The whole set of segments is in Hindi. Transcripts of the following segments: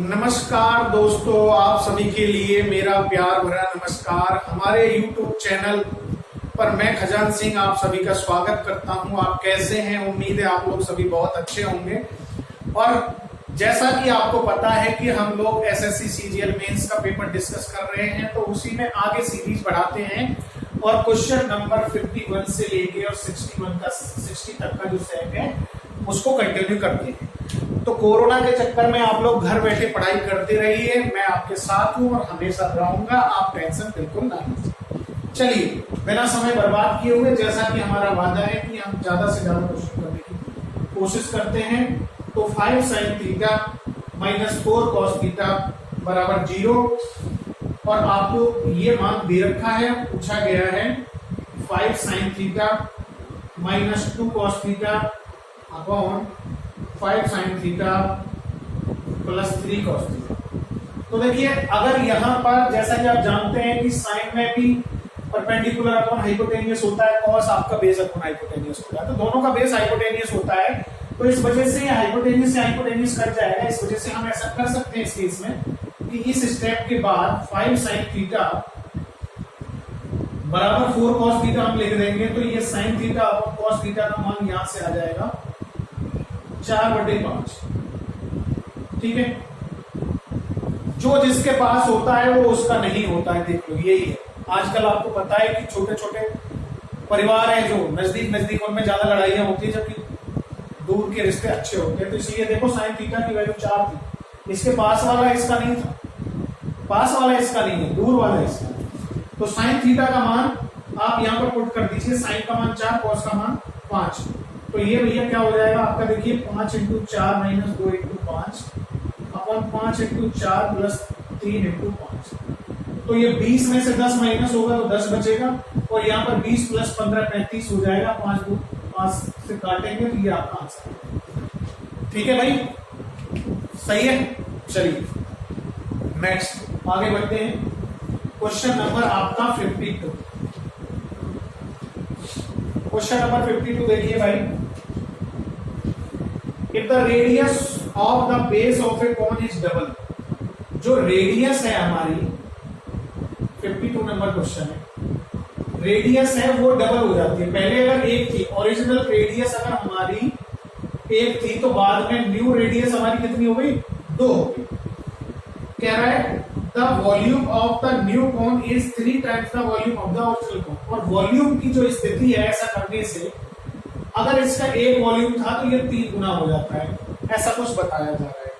नमस्कार दोस्तों, आप सभी के लिए मेरा प्यार भरा नमस्कार। हमारे YouTube चैनल पर मैं खजान सिंह आप सभी का स्वागत करता हूं। आप कैसे हैं? उम्मीद है आप लोग सभी बहुत अच्छे होंगे। और जैसा कि आपको पता है कि हम लोग एसएससी सीजीएल मेंस का पेपर डिस्कस कर रहे हैं, तो उसी में आगे सीरीज बढ़ाते हैं और क्वेश्चन नंबर 51 से लेके और 60 तक का जो सेट है उसको कंटिन्यू करते हैं। तो कोरोना के चक्कर में आप लोग घर बैठे पढ़ाई करते रहिए, मैं आपके साथ हूं और हमेशा रहूंगा, आप टेंशन बिल्कुल ना लीजिए। चलिए बिना समय बर्बाद किए हुए, जैसा कि हमारा वादा है कि हम ज्यादा से ज्यादा क्वेश्चन करने की कोशिश करते हैं, तो 5 sin theta minus 4 cos theta बराबर 0। और आपको ये मान दे रखा है, पूछा गया है 5 sin theta minus 2 cos theta upon 5 sin theta plus 3 cos theta. तो देखिए, अगर यहाँ पर जैसा कि आप जानते हैं कि साइन में भी परपेंडिकुलर अपॉन हाइपोटेनियस होता है, कॉस आपका बेस अपॉन हाइपोटेनियस होता है, तो दोनों का बेस हाइपोटेनियस होता है। तो इस वजह से हाइपोटेनियस से हाइपोटेनियस कट जाएगा। इस वजह से हम ऐसा कर सकते हैं इस केस में कि इस स्टेप के बाद 5 sin थीटा बराबर 4 cos थीटा हम लिख देंगे। तो ये sin theta upon cos theta का मान यहां से आ जाएगा 4/5। ठीक है, जो जिसके पास होता है वो उसका नहीं होता है। देख लो, यही है। आजकल आपको पता है कि छोटे छोटे परिवार है जो नजदीक नजदीक, उनमें ज्यादा लड़ाइयां होती है, जबकि दूर के रिश्ते अच्छे होते हैं। तो इसलिए देखो, sin थीटा की वैल्यू 4 थी, इसके पास वाला इसका नहीं था, पास वाला इसका नहीं है, दूर वाला इसका। तो sin थीटा का मान आप यहां पर पुट कर दीजिए, sin का मान 4, cos का मान 5। तो ये भैया क्या हो जाएगा आपका, देखिए 5 × 4 माइनस 2 × 5 अपॉन 5 × 4 प्लस 3 × 5। तो ये 20 में से 10 माइनस होगा तो 10 बचेगा, और यहाँ पर 20 प्लस 15 35 हो जाएगा। 5 से काटेंगे तो ये आपका आंसर। ठीक है भाई, सही है। चलिए नेक्स्ट आगे बढ़ते हैं। क्वेश्चन नंबर आपका 52। क्वेश्चन नंबर 52 देखिए भाई, if the radius of the base of A cone is double. जो रेडियस है हमारी, 52 नंबर क्वेश्चन है, रेडियस है वो डबल हो जाती है। पहले अगर एक थी, ओरिजिनल रेडियस अगर हमारी एक थी, तो बाद में न्यू रेडियस हमारी कितनी हो गई, 2 हो गई। कह रहा है the volume of the new cone is 3 times the volume of the original cone. और वॉल्यूम की जो स्थिति है, ऐसा करने से अगर इसका एक वॉल्यूम था तो ये 3 गुना हो जाता है, ऐसा कुछ बताया जा रहा है।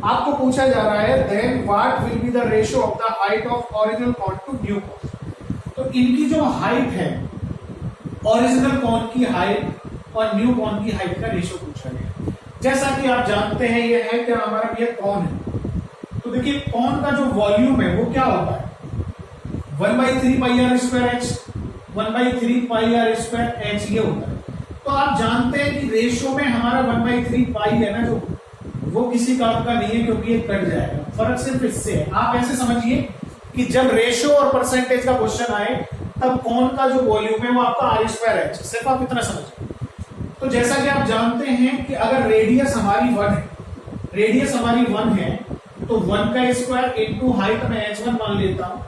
आपको पूछा जा रहा है then what will be the ratio of the height of original cone to new cone. तो इनकी जो हाइट है, ओरिजिनल कोन की हाइट और न्यू कोन की हाइट का रेशियो पूछा गया। जैसा कि आप जानते हैं, ये है क्या हमारा, ये कोन है। तो देखिए, कोन का जो वॉल्यूम है वो क्या होता है, 1/3 πr²h, 1/3 πr²h ये होता है। तो आप जानते हैं कि रेशियो में हमारा 1/3 पाई है ना, जो वो किसी काम का नहीं है, क्योंकि ये कट जाएगा। फर्क सिर्फ इससे है। आप ऐसे समझिए कि जब रेशियो और परसेंटेज का क्वेश्चन आए, तब कोन का जो वॉल्यूम है वो आपका r²h, सिर्फ आप इतना समझिए। तो जैसा कि आप जानते हैं कि अगर रेडियस हमारी 1 है, रेडियस हमारी 1 है, तो 1 का स्क्वायर इंटू हाइट में h1 मान लेता हूं,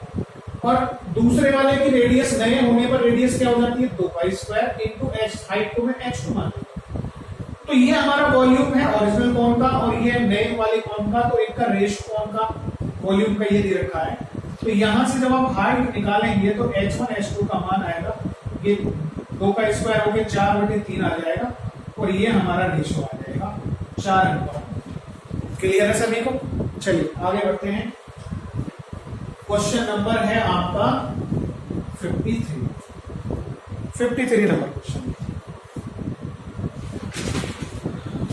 और दूसरे वाले की रेडियस नए होने पर रेडियस क्या हो जाती है, 2 का स्क्वायर इंटू h, हाइट को मैं h2 मान लेता हूं। तो ये हमारा वॉल्यूम है ओरिजिनल कोन का, और ये नए वाले कोन का। तो एक का रेशियो कोन का वॉल्यूम का ये दे रखा है। तो यहां से जब आप हाइट निकालेंगे तो h1 h2 का मान आएगा, ये 2 का स्क्वायर हो गया 4/3 आ जाएगा, और ये हमारा रेशियो आ जाएगा 4:1। क्लियर है सभी को? चलिए आगे बढ़ते हैं। क्वेश्चन नंबर है आपका 53 नंबर क्वेश्चन।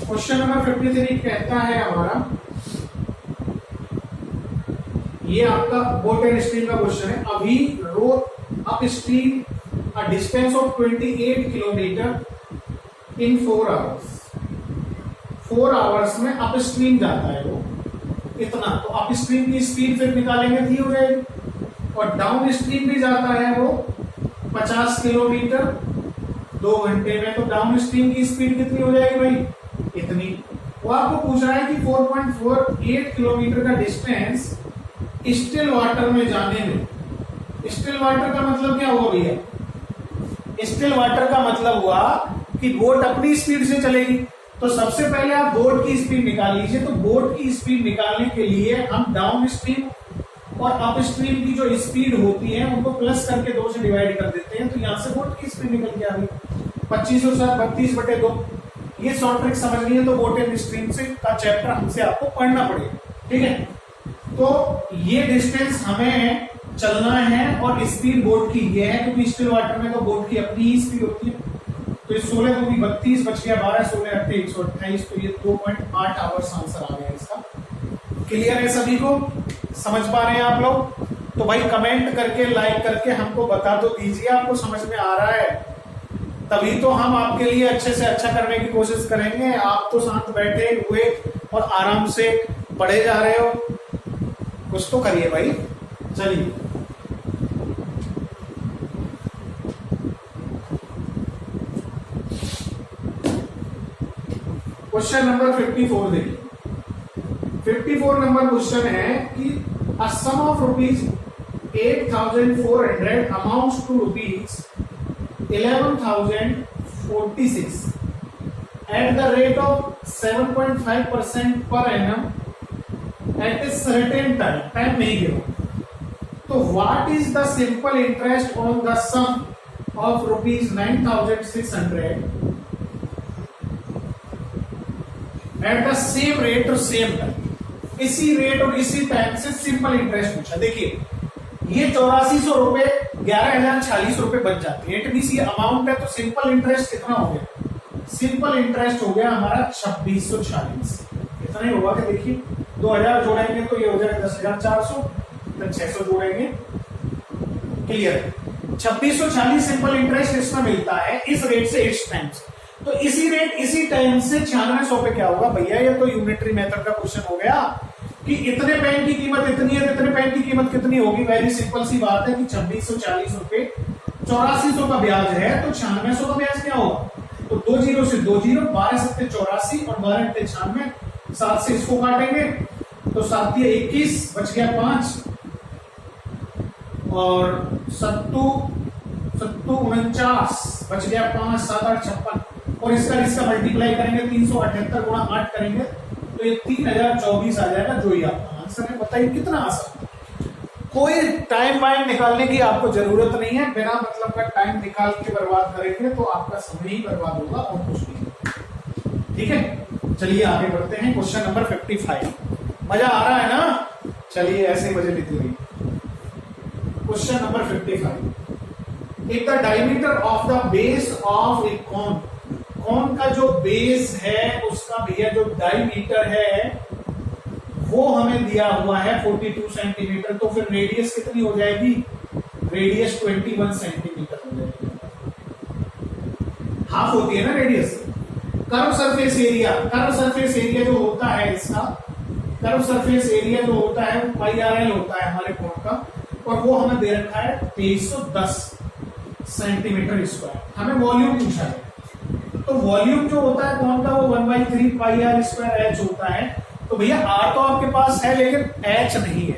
क्वेश्चन नंबर 53 कहता है हमारा, ये आपका बोट एंड स्ट्रीम का क्वेश्चन है। अभी row upstream a distance of 28 kilometre in 4 hours. 4 hours में अप स्ट्रीम जाता है वो इतना। तो अप स्ट्रीम की स्पीड फिर निकालेंगे, थी हो जाएगी। और डाउन स्ट्रीम भी जाता है वो 50 किलोमीटर 2 घंटे में। तो डाउन स्ट्रीम की स्पीड कितनी हो जाएगी भाई, इतनी। वो आपको पूछ रहा है कि 4.48 किलोमीटर का डिस्टेंस स्टिल वाटर में जाने में, स्टिल वाटर का मतलब क्या हुआ भैया? स्टिल वाटर का मतलब हुआ कि बोट अपनी स्पीड से चलेगी। तो सबसे पहले आप बोट की स्पीड निकाल लीजिए। तो बोट की स्पीड निकालने के लिए हम डाउन स्ट्रीम और अप स्ट्रीम की जो स्पीड होती है उनको प्लस करके 2 से डिवाइड कर देते हैं। तो यहां से बोट की स्पीड निकल के आ गई 25 और 7 32/2। ये शॉर्ट ट्रिक समझनी है तो बोट एंड स्ट्रीम से का चैप्टर हमसे आपको पढ़ना पड़ेगा, ठीक है। तो ये डिस्टेंस हमें चलना है और स्पीड बोट की ये है, क्योंकि स्टिल वाटर में तो बोट की अपनी ही स्पीड होती है। तो 16 को भी 32 बच गया, 12 16 28 128। तो ये 2.8 आवर्स आंसर आ गया इसका। क्लियर है सभी को? समझ पा रहे हैं आप लोग? तो भाई कमेंट करके लाइक करके हमको बता तो दीजिए आपको समझ में आ रहा है, तभी तो हम आपके लिए अच्छे से अच्छा करने की कोशिश करेंगे। आप तो शांत बैठे हुए और आराम से पढ़े जा रहे हो, कुछ तो करिए भाई। चलिए क्वेश्चन नंबर 54 देखिए। 54 नंबर क्वेश्चन है कि a sum of rupees 8,400 amounts to rupees 11,046 at the rate of 7.5% per annum at a certain time नहीं गिरो। तो what is the simple interest on the sum of rupees 9,600 at the same rate और same time? इसी रेट और इसी टाइम से सिंपल इंटरेस्ट पूछा। देखिए ये 8400 रुपए 11,046 रुपए बच जाते हैं। इट मींस ये अमाउंट है, तो सिंपल इंटरेस्ट कितना हो गया? सिंपल इंटरेस्ट हो गया हमारा 2640। कितना ही होगा कि देखिए 2000 जोड़ेंगे तो ये हो जाएगा 10,400, फिर 600 जोड़ेंगे। क्लियर? 2640 सिंपल इंटरेस्ट इसमें मिलता है इस रेट से इस टाइम से। तो इसी रेट इसी टाइम से 9600 पे क्या होगा भैया? ये तो यूनिटरी मेथड का क्वेश्चन हो गया कि इतने पेन की कीमत इतनी है, इतने पेन की कीमत कितनी होगी? वेरी सिंपल सी बात है कि 2640 रुपए 8400 का ब्याज है, तो 9600 का ब्याज क्या होगा? तो 2 0 से 2 0, 12 7 84 और 12 8 96, 7 से इसको काटेंगे तो 7 21 बच गया 5 और 7 49 बच गया 5 7 8 56 और इसका मल्टीप्लाई करेंगे 378 गुणा 8 करेंगे तो ये 3024 आ जाएगा, जो ही आपका आंसर है। बताइए कितना आसान। कोई टाइम वाइम निकालने की आपको जरूरत नहीं है। बिना मतलब का टाइम निकाल के बर्बाद करेंगे तो आपका समय ही बर्बाद होगा और कुछ नहीं। ठीक है, चलिए आगे बढ़ते हैं। Question number 55। मजा आ रहा है ना? चलिए ऐसे ही मजे लेते रहिए। Question number 55। If the diameter of the base of a cone, cone का जो बेस है उसका भैया जो डायमीटर है वो हमें दिया हुआ है 42 सेंटीमीटर, तो फिर रेडियस कितनी हो जाएगी? रेडियस 21 सेंटीमीटर हो जाएगी। हाफ होती है ना radius. Curve surface area, curve surface area जो होता है इसका, कर्व सरफेस एरिया जो होता है वो πr होता है हमारे कोण का, और वो हमें दे रखा है 2310 सेंटीमीटर स्क्वायर। हमें वॉल्यूम पूछा है, तो वॉल्यूम जो होता है कोण का वो 1/3 πr² h होता है। तो भैया r तो आपके पास है लेकिन h नहीं है,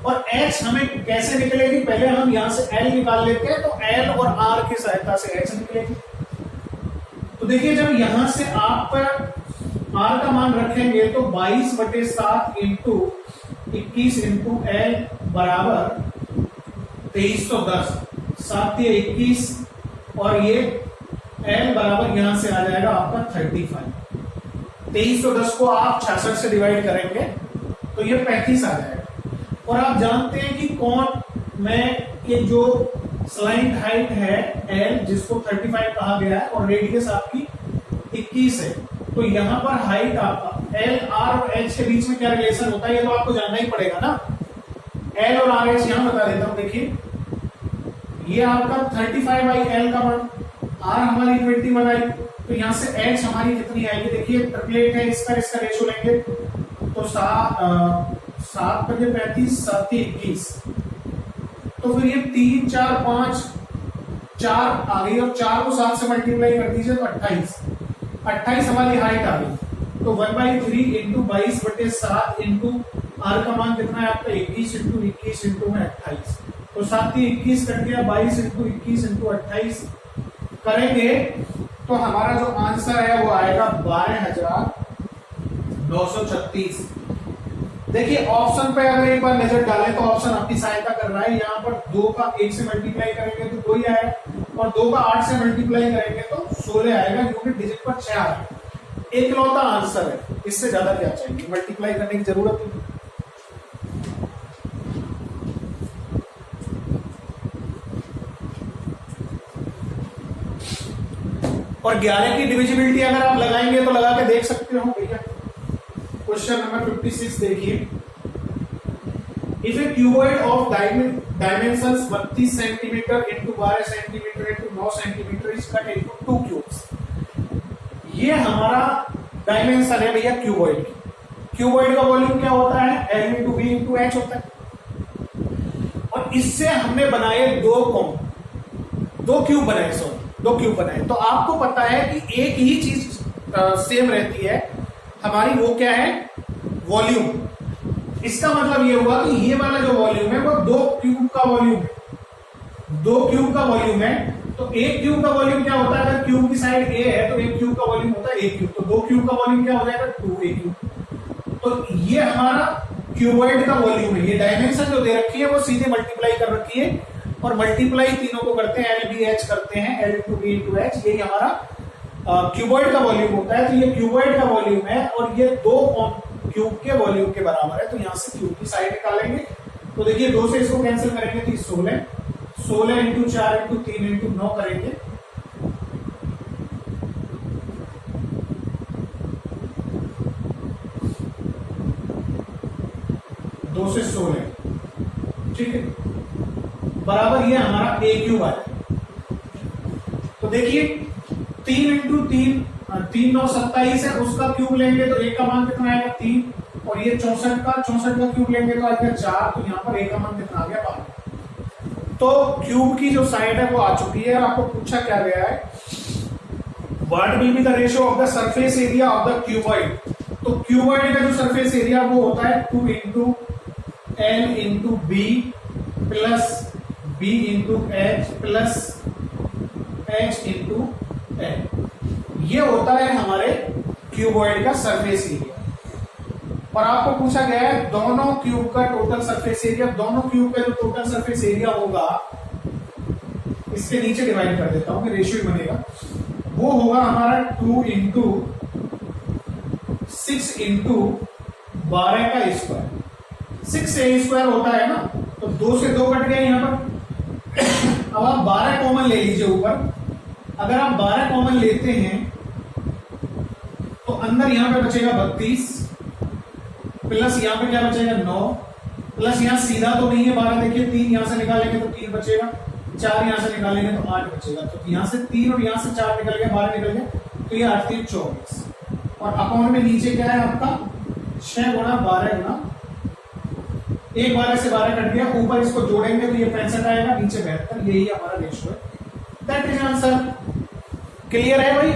और h हमें कैसे निकलेगी? पहले हम यहां से l निकाल लेते हैं, तो l और r की सहायता से h निकलेगी। तो देखिए जब यहां से आप r का मान रखेंगे तो 22/7 इंटू 21 इंटू l बराबर 2310, 7 या 21 और ये l बराबर यहां से आ जाएगा आपका 35। 2310 को आप 66 से डिवाइड करेंगे तो ये 35 आ जाएगा। और आप जानते हैं कि कोण में ये जो स्लाइड हाइट है l, जिसको 35 कहा गया है, और रेडियस आपकी 21 है, तो यहां पर हाइट आपका l, r और h के बीच में क्या रिलेशन होता है ये तो आपको जानना ही पड़ेगा ना। l और r h यहां बता देता हूं। देखिए ये आपका 35/l का मान, r हमारी 21 आई, तो यहां से h हमारी कितनी आएगी? देखिए ट्रिपलेट है, इसका रेशो लेंगे तो 7 5 35 7 21, तो फिर ये 3 4 5 4 आ गई, और 4 को 7 से मल्टीप्लाई कर दीजिए तो 28 हमारी हाइट आ गई। तो 1/3 इंटू 22/7 इंटू आर का मान कितना है आपका 21 इंटू 21 इंटू में 28, तो 7 21 कट गया, 22 इंटू 21 इंटू 28 करेंगे तो हमारा जो आंसर है वो आएगा 12,936। देखिए ऑप्शन पे अगर एक बार नजर डालें तो ऑप्शन आपकी सहायता कर रहा है। यहाँ पर 2 का 1 से मल्टीप्लाई करेंगे तो 2 ही आएगा, और 2 का 8 से मल्टीप्लाई करेंगे तो 16 आएगा, क्योंकि डिजिट पर 6 आएगा। एकलौता आंसर है, इससे ज्यादा क्या चाहिए, मल्टीप्लाई करने की जरूरत नहीं। और 11 की डिविजिबिलिटी अगर आप लगाएंगे तो लगा के देख सकते हो भैया। क्वेश्चन नंबर 56 देखिए, if A cuboid of dimensions 32 centimetre into 12 centimetre into 9 centimetre is cut into 2 cubes. ये हमारा डायमेंशन है भैया क्यूबॉइड की। क्यूबॉइड का वॉल्यूम क्या होता है, L into V into H होता है, और इससे हमने बनाए दो क्यूब बनाए, दो क्यूब बनाए। तो आपको पता है कि एक ही चीज सेम रहती है हमारी, वो क्या है, वॉल्यूम। इसका मतलब ये हुआ कि ये वाला जो वॉल्यूम है वो 2 क्यूब का वॉल्यूम है, 2 क्यूब का वॉल्यूम है। तो एक क्यूब का वॉल्यूम क्या होता है, अगर क्यूब की साइड A है तो एक क्यूब का वॉल्यूम होता है A क्यूब, तो 2 क्यूब का वॉल्यूम क्या हो जाएगा 2A क्यूब। तो ये हमारा क्यूबॉइड का वॉल्यूम है। ये डायमेंशन जो दे रखी है वो सीधे मल्टीप्लाई कर रखी है, और मल्टीप्लाई तीनों को करते हैं, LBH करते हैं, L into B into H, यही हमारा क्यूबॉइड का वॉल्यूम होता है। तो ये क्यूबॉइड का वॉल्यूम है, और ये 2 क्यूब के वॉल्यूम के बराबर है। तो यहां से क्यूब की साइड निकालेंगे, तो देखिए 2 से इसको कैंसिल करेंगे तो 16 इंटू 4 इंटू 3 इंटू 9 करेंगे, दो से 16, ठीक है, बराबर ये हमारा A क्यूब आया। तो देखिए 3 इंटू 3 9 27 है, उसका क्यूब लेंगे तो एक का मान कितना आएगा 3, और ये 64 का क्यूब लेंगे तो आएगा 4, तो यहाँ पर एक का मान कितना आ गया 12। तो क्यूब की जो साइड है वो आ चुकी है, और आपको पूछा क्या गया है, what will be the ratio of the surface area of the cuboid. तो क्यूबॉइड का जो सरफेस एरिया वो होता है 2 into L into B plus B into H plus H into L। ये होता है हमारे क्यूबॉइड का सरफेस एरिया। और आपको पूछा गया है दोनों क्यूब का टोटल सरफेस एरिया। दोनों क्यूब का जो टोटल सरफेस एरिया होगा, इसके नीचे डिवाइड कर देता हूं कि रेशियो बनेगा, वो होगा हमारा 2 इंटू 6 इंटू 12 का स्क्वायर। 6A स्क्वायर होता है ना, तो 2 से 2 कट गया यहाँ पर। अब आप 12 कॉमन ले लीजिए ऊपर। अगर आप 12 कॉमन लेते हैं तो अंदर यहां पे बचेगा 32 प्लस यहां पे क्या बचेगा 9 प्लस यहां सीधा तो नहीं है 12, देखिए 3 यहां से निकालेंगे तो 3 बचेगा, 4 यहां से निकालेंगे तो 8 बचेगा। तो यहां से 3 और यहां से 4 निकल गया, 12 निकल गया, तो ये 8 3 24। और अकाउंट में नीचे क्या है आपका 6 गुणा 12 गुणा, एक 12 से 12 कट गया, ऊपर इसको जोड़ेंगे तो ये 65 आएगा, नीचे 72। यही हमारा रेशियो है। That is answer. क्लियर है भाई।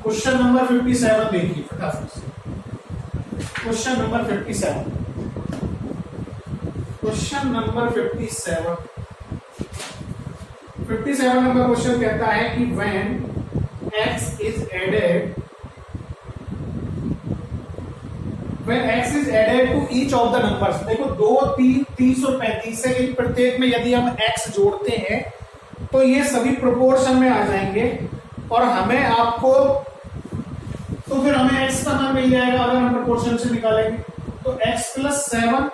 क्वेश्चन नंबर 57 देखिए फटाफट से। Question number 57, question number 57 number question कहता है कि when x is added to each of the numbers। देखो 2 3 30 और 35 से इन प्रत्येक में यदि हम x जोड़ते हैं तो ये सभी प्रोपोर्शन में आ जाएंगे, और हमें आपको तो फिर हमें x का मान मिल जाएगा अगर हम प्रोपोर्शन से निकालेंगे। तो x प्लस 7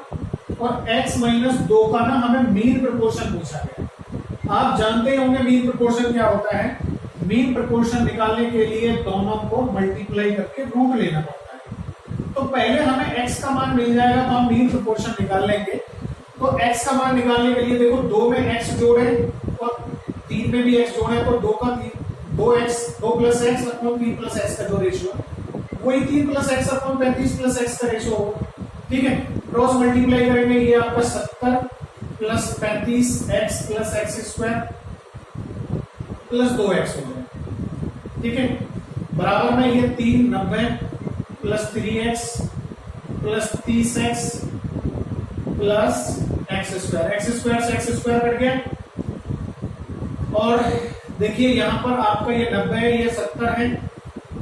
और x माइनस 2 का ना हमें मीन प्रोपोर्शन पूछा गया। आप जानते होंगे मीन प्रोपोर्शन क्या होता है। मीन प्रोपोर्शन निकालने के लिए दोनों को मल्टीप्लाई करके रूट लेना पड़ता है। तो पहले हमें x का मान मिल जाएगा तो हम मीन प्रोपोर्शन निकाल लेंगे। तो x का मान निकालने के लिए देखो 2 में x जोड़े और 3 में भी x जोड़े, तो 2 का 2x 2 plus x upon 3 plus x का जो रेशियो है वही 3 plus x upon 35 plus x का रेशियो होगा। ठीक है, क्रॉस मल्टीप्लाई करेंगे, ये आपका 70 plus 35 x plus x square plus 2x हो जाएगा। ठीक है, बराबर में ये 3 90 plus 3x plus 30x plus x square से एक्स स्क्वायर कट गया। और देखिए यहां पर आपका ये 90 है, ये 70 है,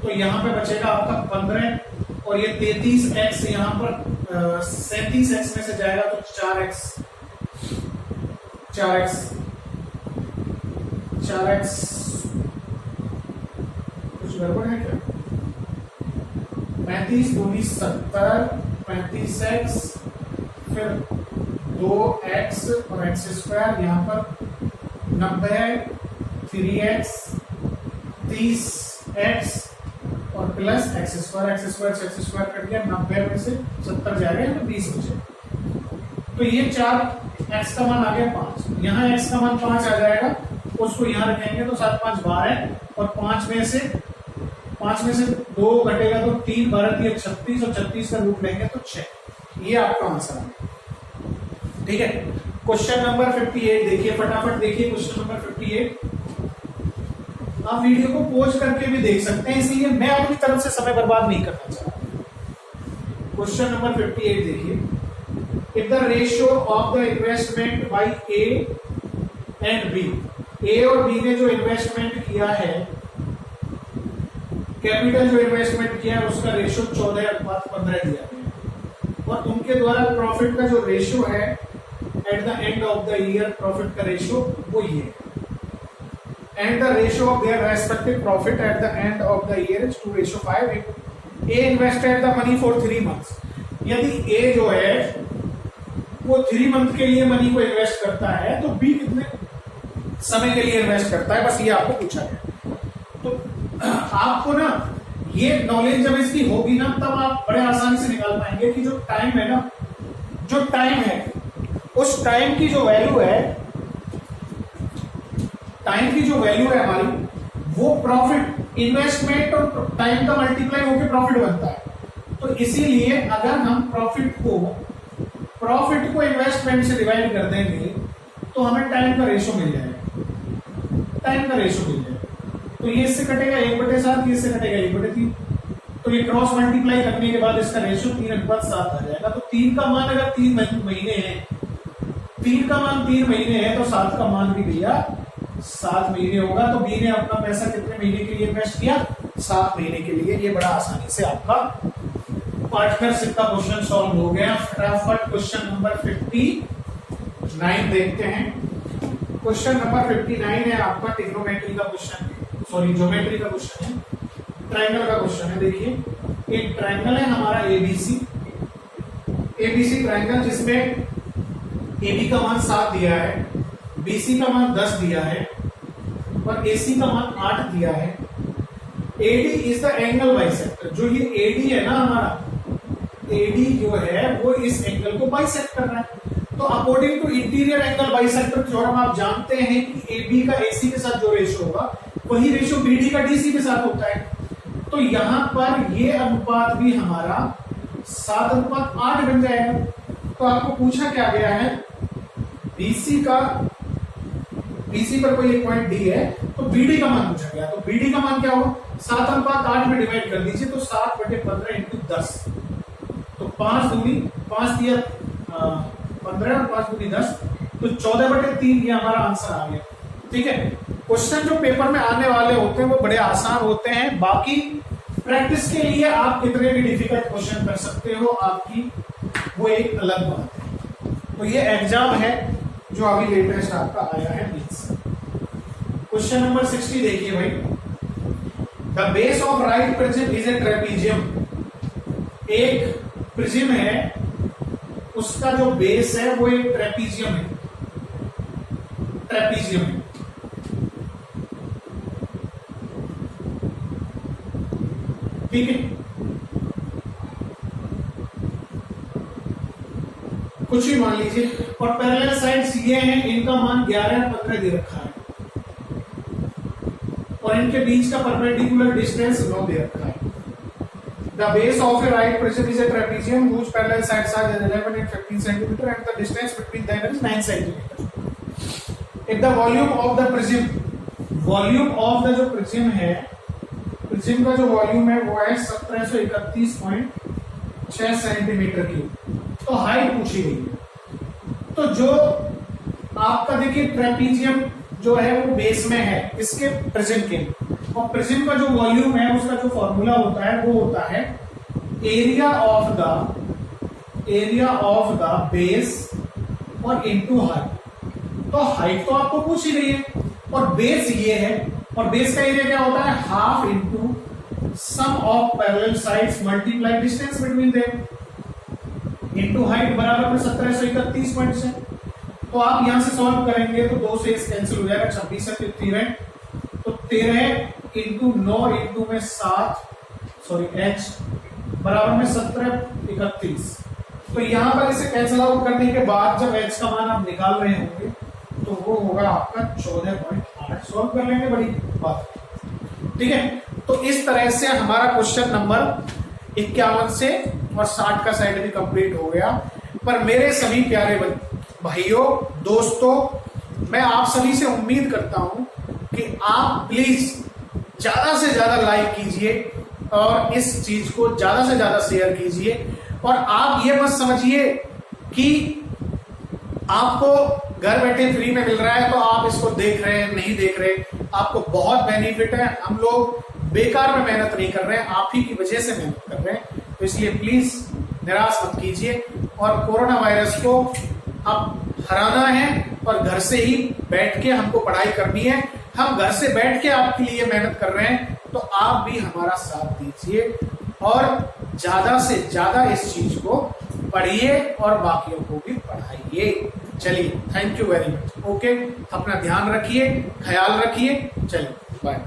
तो यहां पे बचेगा आपका 15 और ये 33x यहां पर 37x में से जाएगा तो 4x कुछ गड़बड़ है क्या? 35 दूनी 70, 35x फिर 2x और एक्स स्क्वायर, यहाँ पर 90 3x 30x और प्लस एक्स स्क्वायर से एक्स स्क्वायर कट गया, 90 में से 70 जाएगा तो 20 बचे। तो ये 4 x का मान आ गया 5, यहाँ x का मान 5 आ जाएगा, उसको यहाँ रखेंगे तो 7 5 12 और 5 में से 2 घटेगा तो 3 12 ये 36 और 36 का रूट लेंगे तो 6। ये आपका आंसर है। ठीक है, क्वेश्चन नंबर 58 देखिए, फटाफट देखिए क्वेश्चन नंबर 58। आप वीडियो को पॉज करके भी देख सकते हैं, इसलिए मैं अपनी तरफ से समय बर्बाद नहीं करना चाहता। क्वेश्चन नंबर 58 देखिए, if the ratio of the investment by A and B, A और बी ने जो इन्वेस्टमेंट किया है, कैपिटल जो इन्वेस्टमेंट किया है उसका रेशियो 14:15 दिया है और उनके द्वारा प्रॉफिट का जो रेशियो है at the end of the year, profit का रेशियो वो ये है, and the ratio of their respective profit at the end of the year is 2:5। A invested the money for 3 months, यदि ए जो है वो 3 मंथ के लिए मनी को इन्वेस्ट करता है तो बी कितने समय के लिए इन्वेस्ट करता है, बस ये आपको पूछा है। तो आपको ना ये नॉलेज जब इसकी होगी ना तब आप बड़े आसानी से निकाल पाएंगे कि जो टाइम है ना, जो टाइम है उस टाइम की जो वैल्यू है, टाइम की जो वैल्यू है हमारी, वो प्रॉफिट इन्वेस्टमेंट और टाइम का मल्टीप्लाई होकर प्रॉफिट बनता है। तो इसीलिए अगर हम प्रॉफिट को इन्वेस्टमेंट से डिवाइड कर देंगे तो हमें टाइम का रेशियो मिल जाएगा, तो ये इससे कटेगा 1/7, ये इससे कटेगा 1/3, तो ये क्रॉस मल्टीप्लाई करने के बाद इसका रेशियो 3:7 आ जाएगा। तो 3 का मान अगर 3 महीने है, 3 का मान 3 महीने है तो 7 का मान भी भैया 7 महीने होगा। तो बी ने अपना पैसा कितने महीने के लिए इन्वेस्ट किया? 7 महीने के लिए। ये बड़ा आसानी से आपका पार्टनरशिप का क्वेश्चन सॉल्व हो गया। फटाफट क्वेश्चन नंबर 59 देखते हैं। क्वेश्चन नंबर 59 है आपका ट्रिग्नोमेट्री का क्वेश्चन, सॉरी ज्योमेट्री का क्वेश्चन है, ट्रायंगल का क्वेश्चन है। देखिए एक ट्रायंगल है हमारा एबीसी ट्रायंगल, जिसमें एबी का मान 7 दिया है, बीसी का मान 10 दिया है और एसी का मान 8 दिया है। AD is the angle bisector, जो ये एडी है ना हमारा, एडी जो है वो इस एंगल को बाइसेक्ट कर रहा है। तो according to interior angle bisector theorem आप जानते हैं कि एबी का एसी के साथ जो रेशियो होगा वही रेशियो बीडी का डीसी के साथ होता है। तो यहां पर ये अनुपात भी हमारा 7:8 बन जाएगा। तो आपको पूछा क्या गया है, बीसी पर कोई एक पॉइंट डी है तो बीडी का मान पूछा गया। तो बीडी का मान क्या होगा, 7:8 में डिवाइड कर दीजिए तो 7/15 इंटू 10, तो 5 दूनी 5 दिया 15 और 5 दूनी 10, तो 14/3 ये हमारा आंसर आ गया। ठीक है, क्वेश्चन जो पेपर में आने वाले होते हैं वो बड़े आसान होते हैं। बाकी प्रैक्टिस के लिए आप कितने भी डिफिकल्ट क्वेश्चन कर सकते हो, आपकी वो एक अलग बात है। तो ये एग्जाम है जो अभी लेटेस्ट आपका आया है। क्वेश्चन नंबर 60 देखिए भाई, the base of right prism is a trapezium. एक प्रिज्म है, उसका जो बेस है वो एक ट्रेपीजियम है, ठीक है। कुछ भी मान लीजिए, और पैरेलल साइड्स ये हैं, इनका मान 11 और 15 दे रखा है और इनके बीच का परपेंडिकुलर डिस्टेंस 9 दे रखा है। The base of a right prism is a trapezium whose parallel sides are 11 and 15 centimeter and the distance between them is 9 centimeter. If the volume of the prism, volume of the जो prism है, प्रिज्म का जो वॉल्यूम है वो है 1731.6 सेंटीमीटर क्यूब। तो हाइट पूछी गई है। तो जो आपका देखिए ट्रेपीजियम जो है वो बेस में है इसके प्रिज्म के, और प्रिज्म का जो वॉल्यूम है उसका जो फॉर्मूला होता है वो होता है एरिया ऑफ द बेस और इनटू हाइट। तो हाइट तो आपको पूछ ही रही है और बेस ये है, और बेस का एरिया क्या होता है half into sum of parallel sides multiply distance between them into height बराबर में 1731.6। तो आप यहां से सॉल्व करेंगे तो 2 से कैंसिल हो जाएगा, 26 से 13 तो 13 इंटू 9 इंटू में 7 h बराबर में 1731। तो यहां पर इसे कैंसिल आउट करने के बाद जब h का मान आप निकाल रहे होंगे तो वो होगा आपका 14.8। सॉल्व कर लेंगे, बड़ी बात, ठीक है। तो इस तरह से हमारा क्वेश्चन नंबर 51 से और 60 का साइड भी कंप्लीट हो गया। पर मेरे सभी प्यारे भाइयों दोस्तों, मैं आप सभी से उम्मीद करता हूं कि आप प्लीज ज्यादा से ज्यादा लाइक कीजिए और इस चीज को ज्यादा से ज्यादा शेयर कीजिए। और आप ये मत समझिए कि आपको घर बैठे फ्री में मिल रहा है तो आप इसको देख रहे हैं, नहीं देख रहे, आपको बहुत बेनिफिट है। हम लोग बेकार में मेहनत नहीं कर रहे हैं, आप ही की वजह से मेहनत कर रहे हैं। तो इसलिए प्लीज निराश मत कीजिए और कोरोना वायरस को अब हराना है और घर से ही बैठ के हमको पढ़ाई करनी है। हम घर से बैठ के आपके लिए मेहनत कर रहे हैं, तो आप भी हमारा साथ दीजिए और ज्यादा से ज्यादा इस चीज को पढ़िए और बाकियों को भी पढ़ाइए। चलिए, thank you very much. Okay, अपना ध्यान रखिए, ख्याल रखिए। चलिए, बाय।